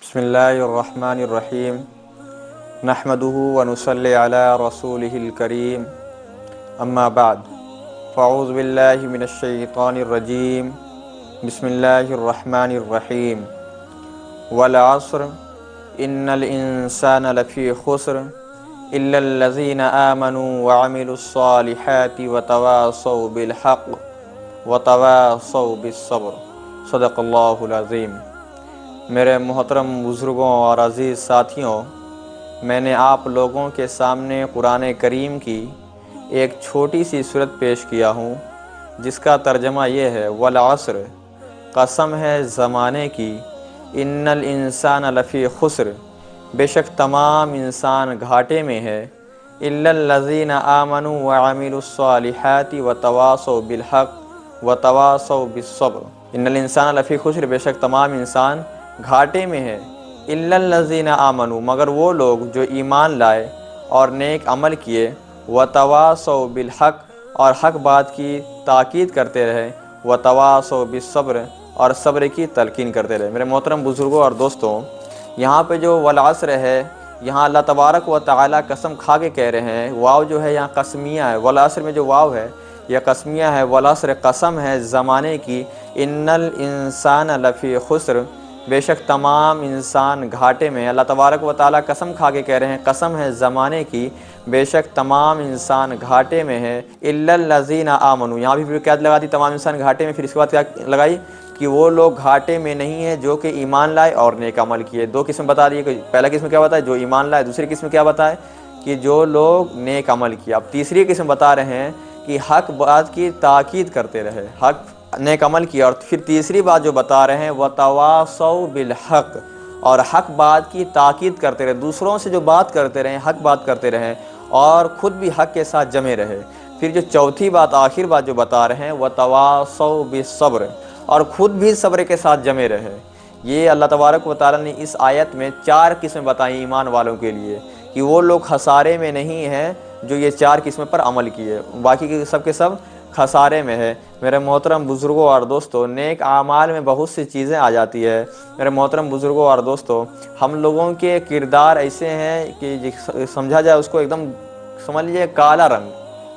بسم اللہ الرحمن الرحیم نحمدہ ونصلی علی رسولہ الکریم اما بعد فاعوذ باللہ من الشیطان الرجیم بسم اللہ الرحمن الرحیم والعصر ان الانسان لفی خسر الا الذین آمنوا وعملوا الصالحات وتواصوا بالحق وتواصوا بالصبر صدق اللہ العظیم۔ میرے محترم بزرگوں اور عزیز ساتھیوں، میں نے آپ لوگوں کے سامنے قرآن کریم کی ایک چھوٹی سی صورت پیش کیا ہوں جس کا ترجمہ یہ ہے: والعصر، قسم ہے زمانے کی، ان الانسان لفی خسر، بے شک تمام انسان گھاٹے میں ہے، الا الذین آمنوا وعملوا الصالحات وتواصوا بالحق وتواصوا بالصبر۔ ان الانسان لفی خسر، بے شک تمام انسان گھاٹے میں ہے، الا الذین آمنوا، مگر وہ لوگ جو ایمان لائے اور نیک عمل کیے، وتواصوا بالحق، اور حق بات کی تاکید کرتے رہے، وتواصوا بالصبر، اور صبر کی تلقین کرتے رہے۔ میرے محترم بزرگوں اور دوستوں، یہاں پہ جو والعصر ہے، یہاں اللہ تبارک و تعالی قسم کھا کے کہہ رہے ہیں۔ واو جو ہے یہاں قسمیہ ہے، والعصر میں جو واو ہے یہ قسمیہ ہے۔ والعصر قسم ہے زمانے کی، ان الانسان لفی خسر، بے شک تمام انسان گھاٹے میں۔ اللہ تبارک و تعالیٰ قسم کھا کے کہہ رہے ہیں، قسم ہے زمانے کی، بے شک تمام انسان گھاٹے میں ہے، الا الذین آمنوا، یہاں بھی پھر قید لگا دی، تمام انسان گھاٹے میں، پھر اس کے بعد کیا لگائی کہ وہ لوگ گھاٹے میں نہیں ہیں جو کہ ایمان لائے اور نیک عمل کیے۔ دو قسم بتا دیے کہ پہلا قسم کیا بتائے؟ جو ایمان لائے۔ دوسری قسم کیا بتائے؟ کہ جو لوگ نیک عمل کیا۔ اب تیسری قسم بتا رہے ہیں کہ حق بات کی تاکید کرتے رہے، حق نیک عمل کیا۔ اور پھر تیسری بات جو بتا رہے ہیں، وتواصوا بالحق، اور حق بات کی تاکید کرتے رہے، دوسروں سے جو بات کرتے رہے حق بات کرتے رہے اور خود بھی حق کے ساتھ جمے رہے۔ پھر جو چوتھی بات، آخر بات جو بتا رہے ہیں، وتواصوا بالصبر، اور خود بھی صبر کے ساتھ جمے رہے۔ یہ اللہ تبارک و تعالیٰ نے اس آیت میں چار قسمیں بتائیں ایمان والوں کے لیے، کہ وہ لوگ خسارے میں نہیں ہیں جو یہ چار قسمیں پر عمل کیے، باقی کے سب خسارے میں ہے۔ میرے محترم بزرگوں اور دوستوں، نیک اعمال میں بہت سی چیزیں آ جاتی ہے۔ میرے محترم بزرگوں اور دوستوں، ہم لوگوں کے کردار ایسے ہیں کہ سمجھا جائے اس کو ایک دم سمجھ لیجیے کالا رنگ،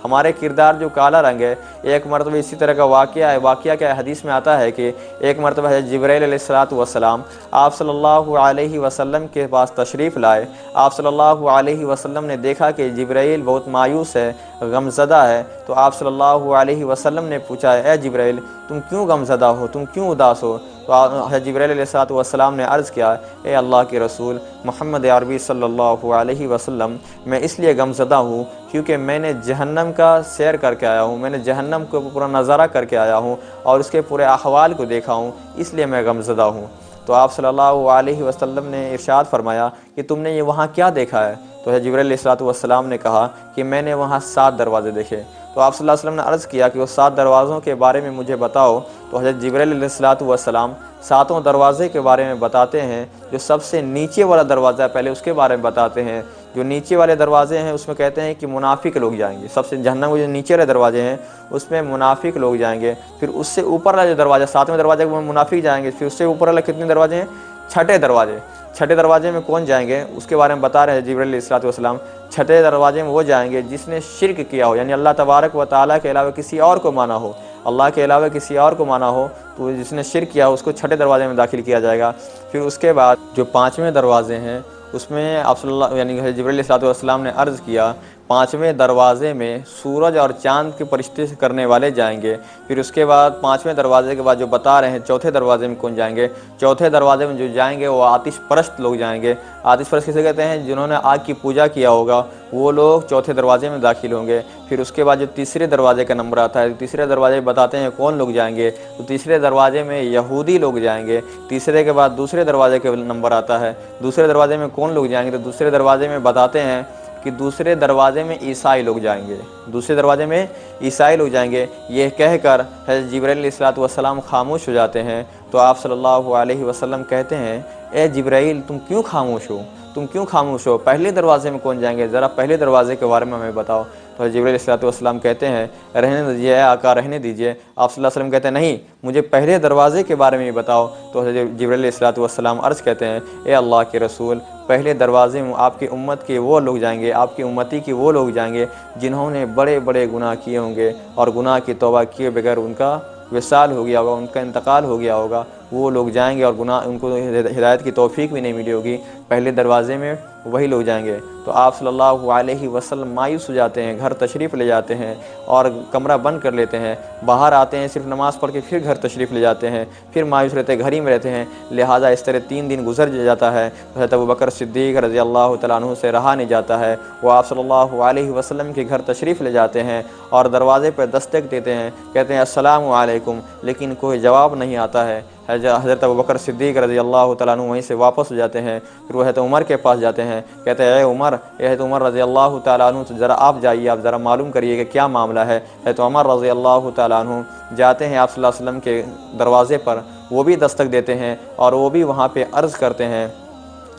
ہمارے کردار جو کالا رنگ ہے۔ ایک مرتبہ اسی طرح کا واقعہ کیا حدیث میں آتا ہے کہ ایک مرتبہ حضرت جبرائیل علیہ السلام آپ صلی اللہ علیہ وسلم کے پاس تشریف لائے۔ آپ صلی اللہ علیہ وسلم نے دیکھا کہ جبرائیل بہت مایوس ہے، غمزدہ ہے، تو آپ صلی اللہ علیہ وسلم نے پوچھا، اے جبرائیل تم کیوں غمزدہ ہو، تم کیوں اداس ہو؟ تو حضرت جبرائیل علیہ السلام نے عرض کیا، اے اللہ کے رسول محمد عربی صلی اللہ علیہ وسلم، میں اس لیے غمزدہ ہوں کیونکہ میں نے جہنم کا سیر کر کے آیا ہوں، میں نے جہنم کو پورا نظارہ کر کے آیا ہوں اور اس کے پورے احوال کو دیکھا ہوں، اس لیے میں غمزدہ ہوں۔ تو آپ صلی اللہ علیہ وسلم نے ارشاد فرمایا کہ تم نے یہ وہاں کیا دیکھا ہے؟ تو حضرت جبرائیل علیہ السلام نے کہا کہ میں نے وہاں 7 دروازے دیکھے۔ تو آپ صلی اللہ علیہ وسلم نے عرض کیا کہ وہ 7 دروازوں کے بارے میں مجھے بتاؤ۔ تو حضرت جبرائیل علیہ السلام 7 دروازے کے بارے میں بتاتے ہیں۔ جو سب سے نیچے والا دروازہ ہے پہلے اس کے بارے میں بتاتے ہیں۔ جو نیچے والے دروازے ہیں اس میں کہتے ہیں کہ منافق لوگ جائیں گے، سب سے جہنم کے جو نیچے والے دروازے ہیں اس میں منافق لوگ جائیں گے۔ پھر اس سے اوپر والا جو دروازہ 7ویں دروازے میں منافق جائیں گے۔ پھر اس سے اوپر والے کتنے دروازے ہیں؟ 6 دروازے۔ 6 دروازے میں کون جائیں گے اس کے بارے میں بتا رہے ہیں جبرائیل علیہ السلام۔ 6 دروازے میں وہ جائیں گے جس نے شرک کیا ہو، یعنی اللہ تبارک و تعالیٰ کے علاوہ کسی اور کو مانا ہو، اللہ کے علاوہ کسی اور کو مانا ہو، تو جس نے شرک کیا اس کو 6 دروازے میں داخل کیا جائے گا۔ پھر اس کے بعد جو 5ویں دروازے ہیں اس میں آپ صلی اللہ یعنی جبرائیل علیہ السلام نے عرض کیا، 5ویں دروازے میں سورج اور چاند کے پرشتے کرنے والے جائیں گے۔ پھر اس کے بعد 5ویں دروازے کے بعد جو بتا رہے ہیں 4تھے دروازے میں کون جائیں گے؟ 4تھے دروازے میں جو جائیں گے وہ آتش پرست لوگ جائیں گے۔ آتش پرست کسے کہتے ہیں؟ جنہوں نے آگ کی پوجا کیا ہوگا، وہ لوگ 4تھے دروازے میں داخل ہوں گے۔ پھر اس کے بعد جو تیسرے دروازے کا نمبر آتا ہے، تیسرے دروازے بتاتے ہیں کون لوگ جائیں گے، تو تیسرے دروازے میں یہودی لوگ جائیں گے۔ تیسرے کے بعد دوسرے دروازے کا نمبر آتا ہے، دوسرے دروازے میں کون لوگ جائیں گے، تو دوسرے دروازے میں بتاتے ہیں کہ دوسرے دروازے میں عیسائی لوگ جائیں گے، دوسرے دروازے میں عیسائی لوگ جائیں گے۔ یہ کہہ کر حضرت جبرائیل علیہ السلام خاموش ہو جاتے ہیں۔ تو آپ صلی اللہ علیہ وسلم کہتے ہیں اے جبرائیل تم کیوں خاموش ہو، تم کیوں خاموش ہو، پہلے دروازے میں کون جائیں گے، ذرا پہلے دروازے کے بارے میں ہمیں بتاؤ۔ تو جبرائیل علیہ الصلوۃ والسلام کہتے ہیں رہنے دیجیے اے آقا، رہنے دیجیے۔ آپ صلی اللہ علیہ وسلم کہتے ہیں نہیں، مجھے پہلے دروازے کے بارے میں بتاؤ۔ تو حضرت جبرائیل علیہ الصلوۃ والسلام عرض کہتے ہیں اے اللہ کے رسول، پہلے دروازے میں آپ کی امت کے وہ لوگ جائیں گے، آپ کی امتی کے وہ لوگ جائیں گے جنہوں نے بڑے بڑے گناہ کیے ہوں گے اور گناہ کی توبہ کیے بغیر ان کا وصال ہو گیا ہوگا، ان کا انتقال ہو گیا ہوگا، وہ لوگ جائیں گے اور گناہ ان کو ہدایت کی توفیق بھی نہیں ملی ہوگی، پہلے دروازے میں وہی لوگ جائیں گے۔ تو آپ صلی اللہ علیہ وسلم مایوس ہو جاتے ہیں، گھر تشریف لے جاتے ہیں اور کمرہ بند کر لیتے ہیں، باہر آتے ہیں، صرف نماز پڑھ کے پھر گھر تشریف لے جاتے ہیں، پھر مایوس رہتے ہیں، گھر ہی میں رہتے ہیں۔ لہٰذا اس طرح 3 دن گزر جاتا ہے، حضرت ابوبکر صدیق رضی اللہ تعالیٰ عنہ سے رہا نہیں جاتا ہے، وہ آپ صلی اللہ علیہ وسلم کے گھر تشریف لے جاتے ہیں اور دروازے پر دستک دیتے ہیں، کہتے ہیں السلام علیکم، لیکن کوئی جواب نہیں آتا ہے۔ حضرت ابوبکر صدیق رضی اللہ تعالیٰ عنہ وہیں سے واپس ہو جاتے ہیں، پھر وہ حضرت عمر کے پاس جاتے ہیں، کہتے ہیں اے عمر، حضرت عمر رضی اللہ تعالیٰ عنہ ذرا آپ جائیے، آپ ذرا معلوم کریے کہ کیا معاملہ ہے۔ حضرت عمر رضی اللہ تعالیٰ عنہ جاتے ہیں آپ صلی اللہ علیہ وسلم کے دروازے پر، وہ بھی دستک دیتے ہیں اور وہ بھی وہاں پہ عرض کرتے ہیں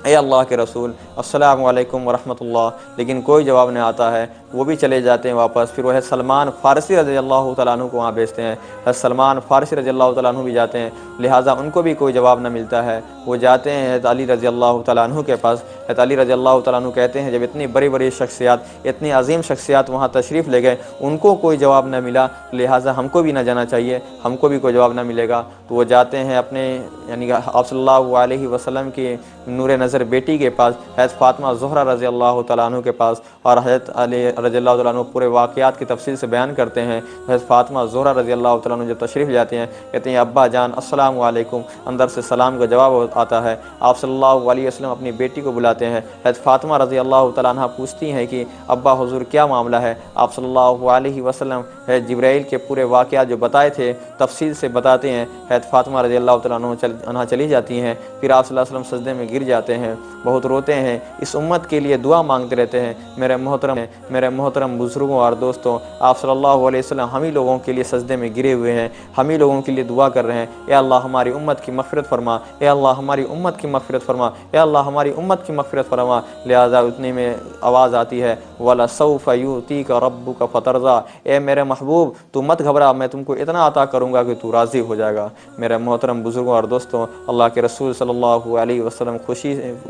اے اللہ کے رسول السلام علیکم ورحمۃ اللہ، لیکن کوئی جواب نہیں آتا ہے، وہ بھی چلے جاتے ہیں واپس۔ پھر وہ سلمان فارسی رضی اللہ تعالیٰ عنہ کو وہاں بھیجتے ہیں، سلمان فارسی رضی اللہ تعالیٰ عنہ بھی جاتے ہیں، لہٰذا ان کو بھی کوئی جواب نہ ملتا ہے، وہ جاتے ہیں حضرت علی رضی اللہ تعالیٰ عنہ کے پاس۔ حضرت علی رضی اللہ تعالیٰ عنہ کہتے ہیں جب اتنی بڑی بڑی شخصیات، اتنی عظیم شخصیات وہاں تشریف لے گئے، ان کو کوئی جواب نہ ملا، لہٰذا ہم کو بھی نہ جانا چاہیے، ہم کو بھی کوئی جواب نہ ملے گا۔ تو وہ جاتے ہیں اپنے یعنی آپ صلی اللہ علیہ وسلم کی نور نظر بیٹی کے پاس، حضرت فاطمہ زہرا رضی اللہ تعالیٰ عنہ کے پاس، اور حضرت علی رضی اللہ تعالیٰ عنہ پورے واقعات کی تفصیل سے بیان کرتے ہیں۔ حضرت فاطمہ زہرا رضی اللہ تعالیٰ عنہ جب تشریف جاتے ہیں، کہتے ہیں ابا جان السلام علیکم، اندر سے سلام کا جواب آتا ہے۔ آپ صلی اللہ علیہ وسلم اپنی بیٹی کو بلاتے ہیں، حضرت فاطمہ رضی اللہ تعالیٰ عنہ پوچھتی ہیں کہ ابا حضور کیا معاملہ ہے؟ آپ صلی اللہ علیہ وسلم جبرائیل کے پورے واقعات جو بتائے تھے تفصیل سے بتاتے ہیں، حضرت فاطمہ رضی اللہ تعالیٰ عنہ چلی جاتی ہیں، پھر آپ صلی اللہ علیہ وسلم سجدے میں گر جاتے ہیں، بہت روتے ہیں، اس امت کے لیے دعا مانگتے رہتے ہیں۔ میرے محترم بزرگوں اور دوستوں، آپ صلی اللہ علیہ وسلم ہم ہی لوگوں کے لیے سجدے میں گرے ہوئے ہیں، ہم ہی لوگوں کے لیے دعا کر رہے ہیں اے اللہ ہماری امت کی مغفرت فرما، اے اللہ ہماری امت کی مغفرت فرما، اے اللہ ہماری امت کی مغفرت فرما۔ لہٰذا اتنے میں آواز آتی ہے وَلَسَوْفَ يُؤْتِيكَ رَبُّكَ فَتَرْضَىٰ، اے میرے محبوب تو مت گھبرا، میں تم کو اتنا عطا کروں گا کہ تو راضی ہو جائے گا۔ میرے محترم بزرگوں اور دوستوں، اللہ کے رسول صلی اللہ علیہ وسلم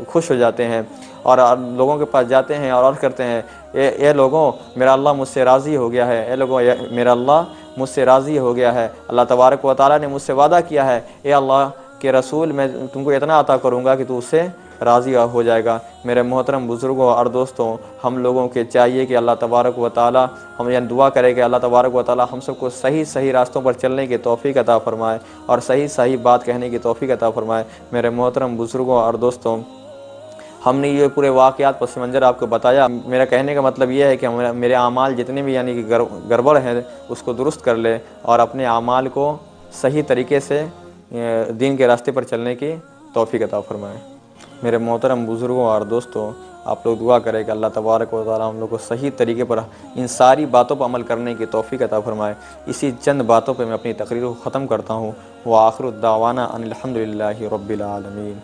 خوش ہو جاتے ہیں اور لوگوں کے پاس جاتے ہیں اور عرض کرتے ہیں اے لوگوں، میرا اللہ مجھ سے راضی ہو گیا ہے، اے لوگوں میرا اللہ مجھ سے راضی ہو گیا ہے، اللہ تبارک و تعالیٰ نے مجھ سے وعدہ کیا ہے، اے اللہ کے رسول میں تم کو اتنا عطا کروں گا کہ تو اس سے راضی ہو جائے گا۔ میرے محترم بزرگوں اور دوستوں، ہم لوگوں کے چاہیے کہ اللہ تبارک و تعالیٰ ہم یہ دعا کرے کہ اللہ تبارک و تعالیٰ ہم سب کو صحیح راستوں پر چلنے کی توفیق عطا فرمائے اور صحیح بات کہنے کی توفیق عطا فرمائے۔ میرے محترم بزرگوں اور دوستوں، ہم نے یہ پورے واقعات پس منظر آپ کو بتایا۔ میرا کہنے کا مطلب یہ ہے کہ میرے اعمال جتنے بھی یعنی کہ گڑبڑ ہیں اس کو درست کر لے اور اپنے اعمال کو صحیح طریقے سے دین کے راستے پر چلنے کی توفیق عطا فرمائے۔ میرے محترم بزرگوں اور دوستوں، آپ لوگ دعا کریں کہ اللہ تبارک و تعالیٰ ہم لوگ کو صحیح طریقے پر ان ساری باتوں پر عمل کرنے کی توفیق عطا فرمائے۔ اسی چند باتوں پہ میں اپنی تقریر کو ختم کرتا ہوں۔ وآخر الدعوانا ان الحمد للہ رب العالمین۔